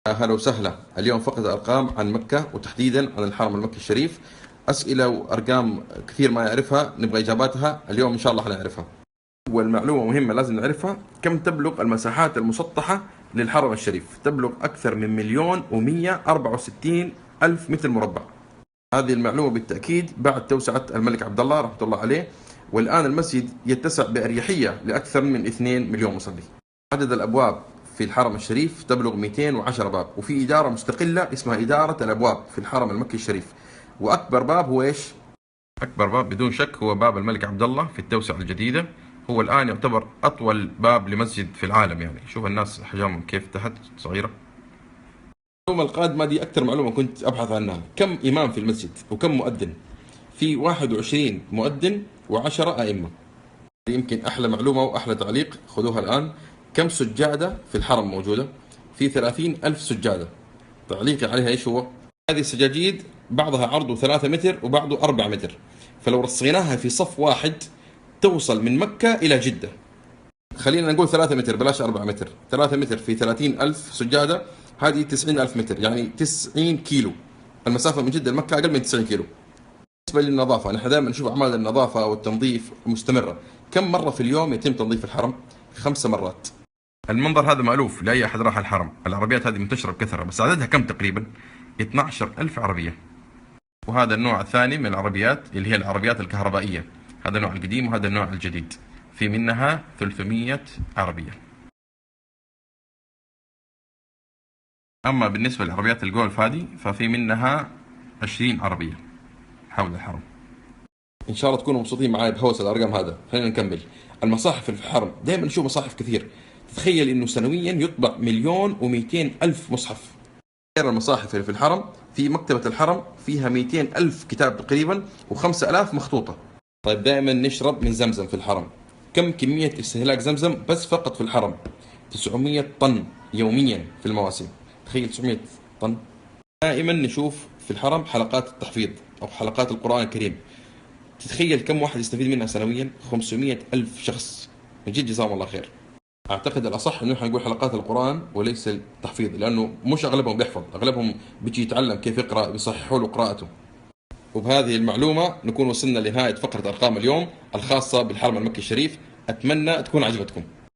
أهلا وسهلا. اليوم فقط أرقام عن مكة وتحديدا عن الحرم المكي الشريف. أسئلة وأرقام كثير ما يعرفها، نبغى إجاباتها اليوم إن شاء الله حنعرفها. أول معلومة مهمة لازم نعرفها: كم تبلغ المساحات المسطحة للحرم الشريف؟ تبلغ أكثر من 1,164,000 متر مربع. هذه المعلومة بالتأكيد بعد توسعة الملك عبد الله رحمة الله عليه، والآن المسجد يتسع بأريحية لأكثر من 2 مليون مصلي. عدد الأبواب في الحرم الشريف تبلغ 210 باب، وفي إدارة مستقلة اسمها إدارة الأبواب في الحرم المكي الشريف. وأكبر باب هو إيش؟ أكبر باب بدون شك هو باب الملك عبد الله في التوسعة الجديدة. هو الآن يعتبر أطول باب لمسجد في العالم، يعني شوف الناس أحجامهم كيف تحت صغيرة. المعلومة القادمة دي أكثر معلومة كنت أبحث عنها: كم إمام في المسجد وكم مؤذن؟ في 21 مؤذن و10 أئمة. يمكن أحلى معلومة وأحلى تعليق، خذوها الآن: كم سجادة في الحرم موجودة؟ في 30,000 سجادة. تعليقي عليها إيش هو؟ هذه السجاجيد بعضها عرضه 3 متر وبعضه 4 متر، فلو رصيناها في صف واحد توصل من مكة إلى جدة. خلينا نقول 3 متر بلاش 4 متر. 3 متر في 30,000 سجادة، هذه 90,000 متر، يعني 90 كيلو. المسافة من جدة لمكة أقل من 90 كيلو. بالنسبة للنظافة، نحن دائما نشوف أعمال النظافة والتنظيف مستمرة. كم مرة في اليوم يتم تنظيف الحرم؟ 5 مرات. المنظر هذا مألوف لأي أحد راح الحرم. العربيات هذه منتشرة بكثرة، بس عددها كم تقريبا؟ 12,000 عربية. وهذا النوع الثاني من العربيات اللي هي العربيات الكهربائية. هذا النوع القديم وهذا النوع الجديد. في منها 300 عربية. أما بالنسبة لعربيات الجولف هذه ففي منها 20 عربية حول الحرم. ان شاء الله تكونوا مبسوطين معي بهوس الارقام هذا. خلينا نكمل. المصاحف في الحرم دائما نشوف مصاحف كثير. تخيل انه سنويا يطبع 1,200,000 مصحف. غير المصاحف اللي في الحرم، في مكتبة الحرم فيها 200,000 كتاب تقريبا و5,000 مخطوطة. طيب، دائما نشرب من زمزم في الحرم. كم كمية استهلاك زمزم بس فقط في الحرم؟ 900 طن يوميا في المواسم. تخيل 900 طن. دائما نشوف في الحرم حلقات التحفيظ أو حلقات القرآن الكريم. تتخيل كم واحد يستفيد منها سنويا؟ 500 ألف شخص. من جد جزاهم الله خير. أعتقد الأصح أنه نحن نقول حلقات القرآن وليس التحفيظ، لأنه مش أغلبهم بيحفظ، أغلبهم بيجي يتعلم كيف يقرأ، بيصححوا له قراءته. وبهذه المعلومة نكون وصلنا لنهاية فقرة أرقام اليوم الخاصة بالحرم المكي الشريف. أتمنى تكون عجبتكم.